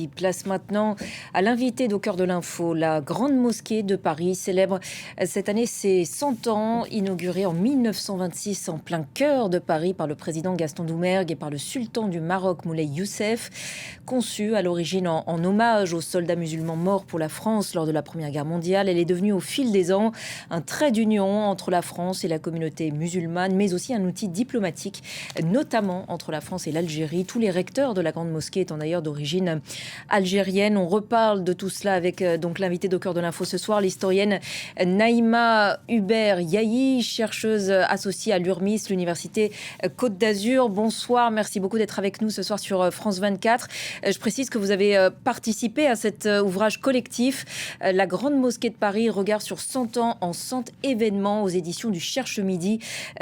midi. Place maintenant à l'invité d'Au cœur de l'info. La Grande Mosquée de Paris célèbre cette année ses 100 ans, inaugurée en 1926 en plein cœur de Paris par le président Gaston Doumergue et par le sultan du Maroc Moulay Youssef. Conçue à l'origine en hommage aux soldats musulmans morts pour la France lors de la Première Guerre mondiale, elle est devenue au fil des ans un trait d'union entre la France et la communauté musulmane, mais aussi un outil diplomatique, notamment entre la France et l'Algérie. Tous les recteurs de la Grande Mosquée étant d'ailleurs d'origine algérienne. On reparle de tout cela avec donc l'invité d'Au cœur de l'info ce soir, l'historienne Naïma Hubert Yahi, chercheuse associée à l'URMIS, l'Université Côte d'Azur. Bonsoir, merci beaucoup d'être avec nous ce soir sur France 24. Je précise que vous avez participé à cet ouvrage collectif, La Grande Mosquée de Paris, regard sur 100 ans en 100 événements aux éditions du Cherche Midi,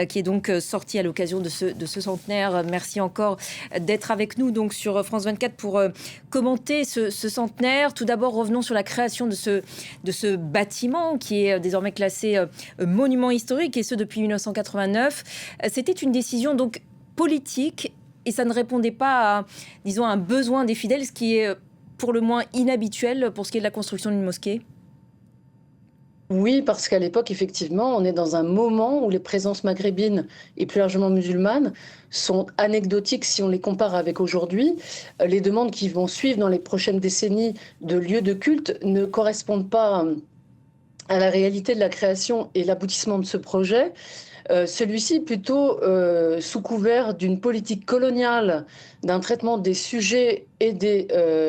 qui est donc sorti à l'occasion de ce centenaire. Merci encore d'être avec nous donc sur France 24 pour commenter ce centenaire. Tout d'abord, revenons sur la création de ce bâtiment qui est désormais classé monument historique, et ce depuis 1989. C'était une décision donc politique et ça ne répondait pas à, disons, un besoin des fidèles, ce qui est pour le moins inhabituel pour ce qui est de la construction d'une mosquée. Oui, parce qu'à l'époque, effectivement, on est dans un moment où les présences maghrébines et plus largement musulmanes sont anecdotiques si on les compare avec aujourd'hui. Les demandes qui vont suivre dans les prochaines décennies de lieux de culte ne correspondent pas à la réalité de la création et l'aboutissement de ce projet. Celui-ci, plutôt sous couvert d'une politique coloniale, d'un traitement des sujets et des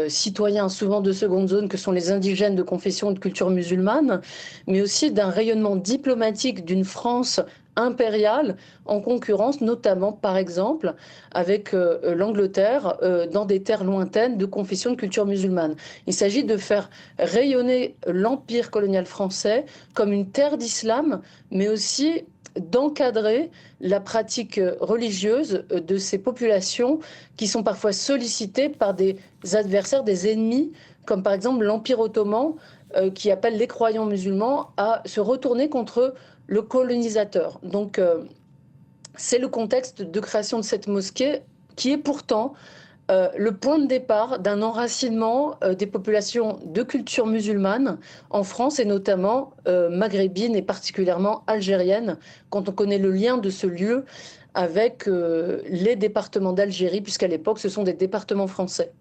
citoyens, souvent de seconde zone, que sont les indigènes de confession et de culture musulmane, mais aussi d'un rayonnement diplomatique d'une France impériale en concurrence, notamment, par exemple, avec l'Angleterre dans des terres lointaines de confession de culture musulmane. Il s'agit de faire rayonner l'empire colonial français comme une terre d'islam, mais aussi d'encadrer la pratique religieuse de ces populations qui sont parfois sollicitées par des adversaires, des ennemis, comme par exemple l'Empire ottoman, qui appelle les croyants musulmans à se retourner contre le colonisateur. Donc, c'est le contexte de création de cette mosquée qui est pourtant le point de départ d'un enracinement des populations de culture musulmane en France, et notamment maghrébine et particulièrement algérienne, quand on connaît le lien de ce lieu avec les départements d'Algérie, puisqu'à l'époque, ce sont des départements français.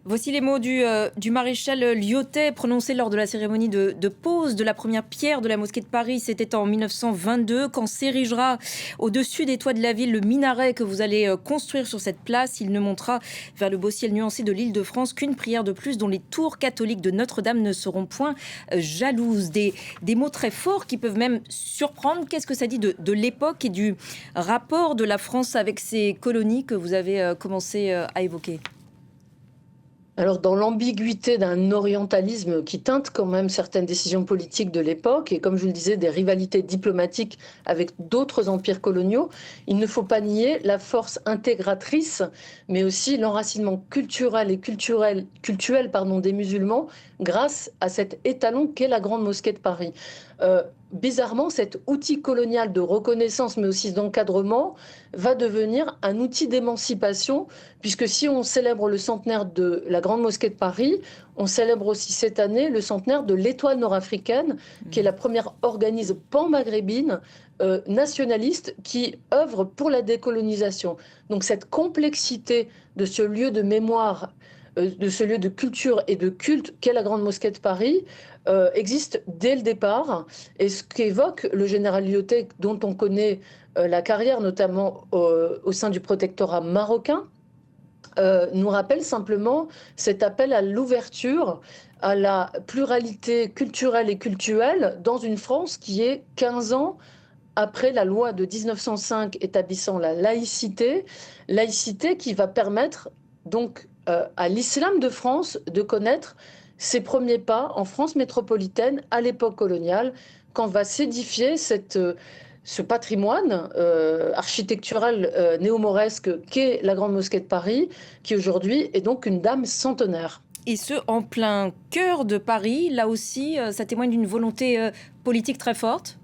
Voici les mots du maréchal Lyautey prononcés lors de la cérémonie de pose de la première pierre de la mosquée de Paris. C'était en 1922, quand s'érigera au-dessus des toits de la ville le minaret que vous allez construire sur cette place. Il ne montera vers le beau ciel nuancé de l'Île-de-France qu'une prière de plus, dont les tours catholiques de Notre-Dame ne seront point jalouses. Des mots très forts qui peuvent même surprendre. Qu'est-ce que ça dit de l'époque et du rapport de la France avec ses colonies que vous avez commencé à évoquer ? Alors, dans l'ambiguïté d'un orientalisme qui teinte quand même certaines décisions politiques de l'époque, et comme je le disais, des rivalités diplomatiques avec d'autres empires coloniaux, il ne faut pas nier la force intégratrice, mais aussi l'enracinement culturel et cultuel des musulmans grâce à cet étalon qu'est la Grande Mosquée de Paris. Bizarrement, cet outil colonial de reconnaissance, mais aussi d'encadrement, va devenir un outil d'émancipation, puisque si on célèbre le centenaire de la Grande Mosquée de Paris, on célèbre aussi cette année le centenaire de l'Étoile nord-africaine, qui est la première organisme pan-maghrébine nationaliste qui œuvre pour la décolonisation. Donc cette complexité de ce lieu de mémoire, de ce lieu de culture et de culte qu'est la Grande Mosquée de Paris, existe dès le départ. Et ce qu'évoque le général Lyautey, dont on connaît la carrière, notamment au sein du protectorat marocain, nous rappelle simplement cet appel à l'ouverture, à la pluralité culturelle et cultuelle dans une France qui est 15 ans après la loi de 1905 établissant la laïcité qui va permettre donc à l'islam de France de connaître ses premiers pas en France métropolitaine à l'époque coloniale, quand va s'édifier ce patrimoine architectural néo-mauresque qu'est la Grande Mosquée de Paris, qui aujourd'hui est donc une dame centenaire. Et ce, en plein cœur de Paris. Là aussi, ça témoigne d'une volonté politique très forte.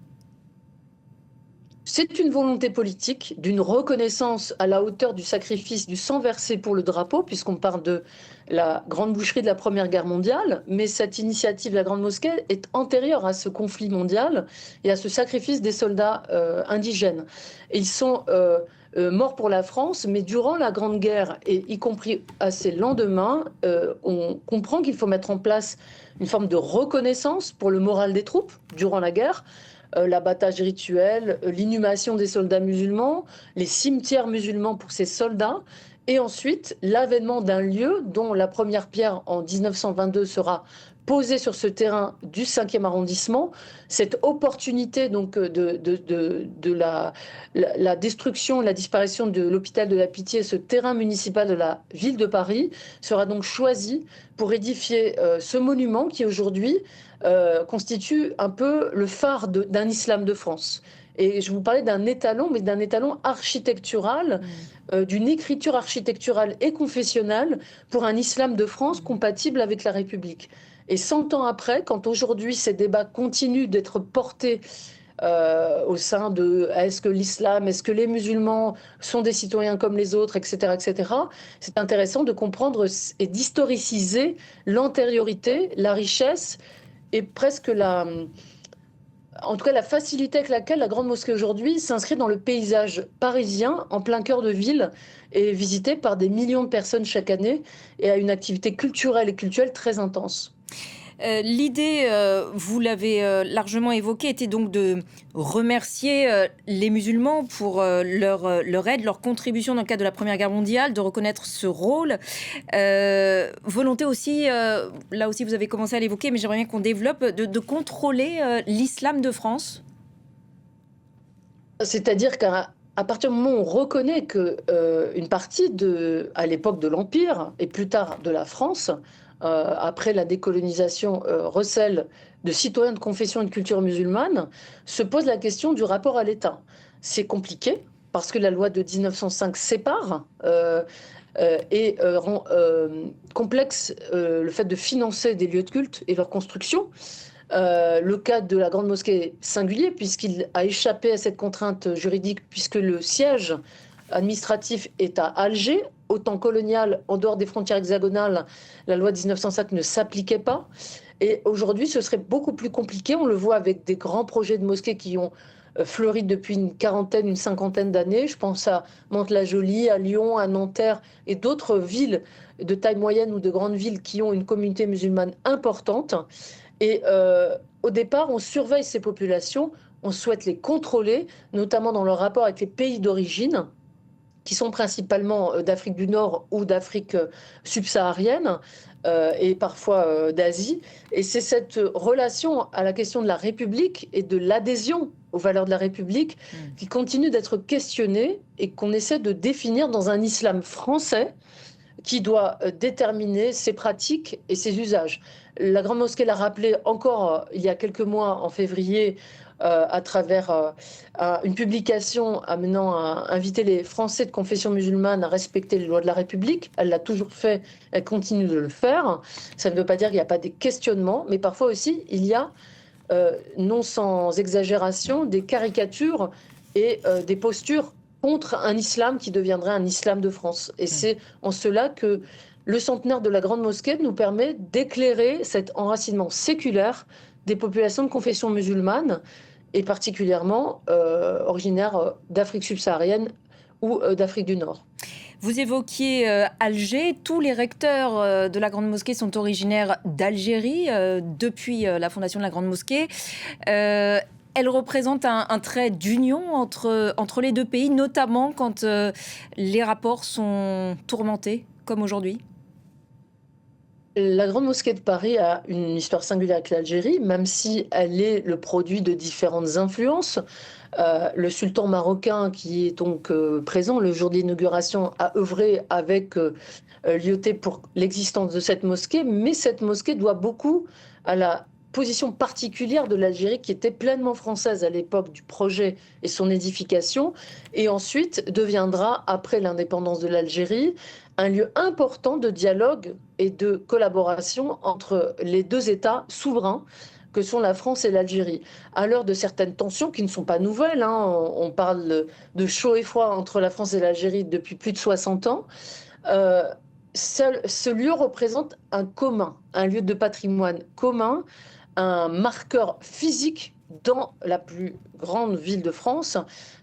C'est une volonté politique d'une reconnaissance à la hauteur du sacrifice du sang versé pour le drapeau, puisqu'on parle de la grande boucherie de la Première Guerre mondiale, mais cette initiative de la Grande Mosquée est antérieure à ce conflit mondial et à ce sacrifice des soldats indigènes. Et ils sont morts pour la France, mais durant la Grande Guerre, et y compris à ses lendemains, on comprend qu'il faut mettre en place une forme de reconnaissance pour le moral des troupes durant la guerre, l'abattage rituel, l'inhumation des soldats musulmans, les cimetières musulmans pour ces soldats, et ensuite l'avènement d'un lieu dont la première pierre en 1922 sera posée sur ce terrain du 5e arrondissement. Cette opportunité donc de la destruction, la disparition de l'hôpital de la Pitié, ce terrain municipal de la ville de Paris, sera donc choisi pour édifier ce monument qui aujourd'hui constitue un peu le phare d'un islam de France. Et je vous parlais d'un étalon, mais d'un étalon architectural, d'une écriture architecturale et confessionnelle pour un islam de France compatible avec la République. Et 100 ans après, quand aujourd'hui ces débats continuent d'être portés au sein de est-ce que l'islam, est-ce que les musulmans sont des citoyens comme les autres, etc., etc., c'est intéressant de comprendre et d'historiciser l'antériorité, la richesse et presque en tout cas la facilité avec laquelle la Grande Mosquée aujourd'hui s'inscrit dans le paysage parisien, en plein cœur de ville, et visitée par des millions de personnes chaque année, et a une activité culturelle et cultuelle très intense. L'idée, vous l'avez largement évoquée, était donc de remercier les musulmans pour leur aide, leur contribution dans le cadre de la Première Guerre mondiale, de reconnaître ce rôle. Volonté aussi, là aussi vous avez commencé à l'évoquer, mais j'aimerais bien qu'on développe, de contrôler l'islam de France. C'est-à-dire qu'à partir du moment où on reconnaît que une partie à l'époque de l'Empire et plus tard de la France, après la décolonisation, recèle de citoyens de confession et de culture musulmane, se pose la question du rapport à l'État. C'est compliqué parce que la loi de 1905 sépare et rend complexe le fait de financer des lieux de culte et leur construction. Le cas de la Grande Mosquée est singulier puisqu'il a échappé à cette contrainte juridique puisque le siège administratif est à Alger. Au temps colonial, en dehors des frontières hexagonales, la loi de 1905 ne s'appliquait pas. Et aujourd'hui, ce serait beaucoup plus compliqué. On le voit avec des grands projets de mosquées qui ont fleuri depuis une quarantaine, une cinquantaine d'années. Je pense à Mantes-la-Jolie, à Lyon, à Nanterre et d'autres villes de taille moyenne ou de grandes villes qui ont une communauté musulmane importante. Et au départ, on surveille ces populations, on souhaite les contrôler, notamment dans leur rapport avec les pays d'origine, qui sont principalement d'Afrique du Nord ou d'Afrique subsaharienne et parfois d'Asie. Et c'est cette relation à la question de la République et de l'adhésion aux valeurs de la République qui continue d'être questionnée et qu'on essaie de définir dans un islam français qui doit déterminer ses pratiques et ses usages. La Grande Mosquée l'a rappelé encore il y a quelques mois, en février, à travers une publication amenant à inviter les Français de confession musulmane à respecter les lois de la République. Elle l'a toujours fait, elle continue de le faire. Ça ne veut pas dire qu'il n'y a pas des questionnements, mais parfois aussi, il y a, non sans exagération, des caricatures et des postures contre un islam qui deviendrait un islam de France. Et c'est en cela que le centenaire de la Grande Mosquée nous permet d'éclairer cet enracinement séculaire des populations de confession musulmane, et particulièrement originaires d'Afrique subsaharienne ou d'Afrique du Nord. Vous évoquiez Alger. Tous les recteurs de la Grande Mosquée sont originaires d'Algérie depuis la fondation de la Grande Mosquée. Elle représente un trait d'union entre les deux pays, notamment quand les rapports sont tourmentés, comme aujourd'hui. La Grande Mosquée de Paris a une histoire singulière avec l'Algérie, même si elle est le produit de différentes influences. Le sultan marocain, qui est donc présent le jour de l'inauguration, a œuvré avec l'IOT pour l'existence de cette mosquée, mais cette mosquée doit beaucoup à la position particulière de l'Algérie, qui était pleinement française à l'époque du projet et son édification, et ensuite deviendra, après l'indépendance de l'Algérie, un lieu important de dialogue et de collaboration entre les deux États souverains que sont la France et l'Algérie. À l'heure de certaines tensions qui ne sont pas nouvelles, hein, on parle de chaud et froid entre la France et l'Algérie depuis plus de 60 ans, euh, ce lieu représente un commun, un lieu de patrimoine commun, un marqueur physique dans la plus grande ville de France,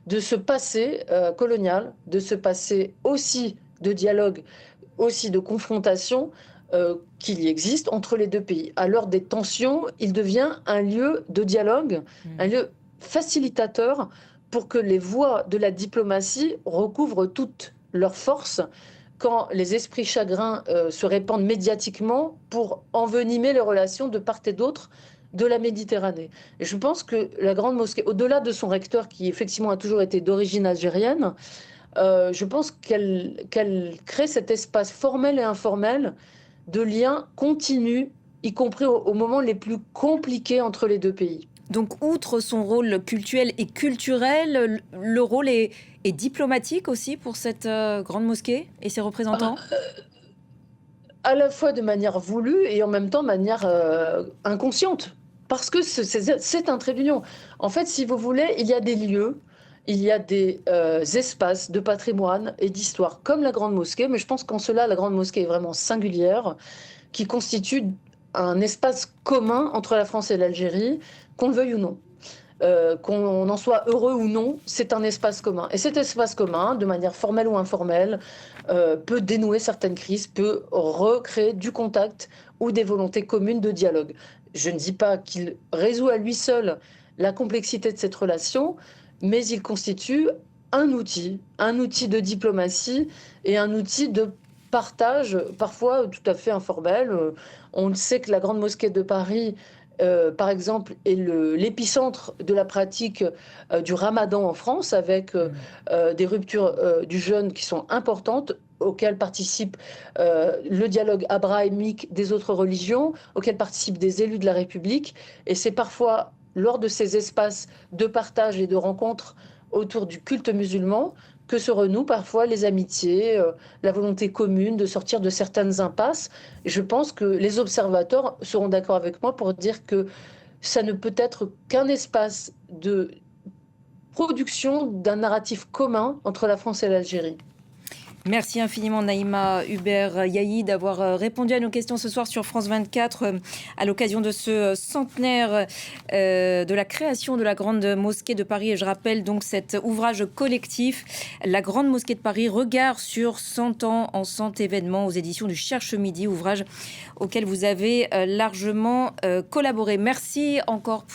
de ce passé colonial, de ce passé aussi de dialogue, aussi de confrontation qu'il y existe entre les deux pays. À l'heure des tensions, il devient un lieu de dialogue, un lieu facilitateur pour que les voies de la diplomatie recouvrent toute leur force quand les esprits chagrins se répandent médiatiquement pour envenimer les relations de part et d'autre de la Méditerranée. Et je pense que la Grande Mosquée, au-delà de son recteur qui effectivement a toujours été d'origine algérienne, je pense qu'elle crée cet espace formel et informel de liens continus, y compris aux moments les plus compliqués entre les deux pays. Donc, outre son rôle cultuel et culturel, le rôle est diplomatique aussi pour cette grande mosquée et ses représentants? À la fois de manière voulue et en même temps de manière inconsciente. Parce que c'est un trait d'union. En fait, si vous voulez, il y a des lieux, il y a des espaces de patrimoine et d'histoire, comme la Grande Mosquée, mais je pense qu'en cela, la Grande Mosquée est vraiment singulière, qui constitue un espace commun entre la France et l'Algérie, qu'on le veuille ou non. Qu'on en soit heureux ou non, c'est un espace commun. Et cet espace commun, de manière formelle ou informelle, peut dénouer certaines crises, peut recréer du contact ou des volontés communes de dialogue. Je ne dis pas qu'il résout à lui seul la complexité de cette relation, mais il constitue un outil de diplomatie et un outil de partage, parfois tout à fait informel. On le sait que la Grande Mosquée de Paris par exemple, est l'épicentre de la pratique du ramadan en France, avec des ruptures du jeûne qui sont importantes, auxquelles participe le dialogue abrahamique des autres religions, auxquelles participent des élus de la République. Et c'est parfois lors de ces espaces de partage et de rencontres autour du culte musulman que se renouent parfois les amitiés, la volonté commune de sortir de certaines impasses. Et je pense que les observateurs seront d'accord avec moi pour dire que ça ne peut être qu'un espace de production d'un narratif commun entre la France et l'Algérie. Merci infiniment Naïma Hubert Yahi d'avoir répondu à nos questions ce soir sur France 24 à l'occasion de ce centenaire de la création de la Grande Mosquée de Paris. Et je rappelle donc cet ouvrage collectif, La Grande Mosquée de Paris, regard sur 100 ans en 100 événements, aux éditions du Cherche Midi, ouvrage auquel vous avez largement collaboré. Merci encore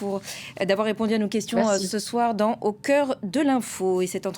d'avoir répondu à nos questions ce soir dans Au cœur de l'info. Et cet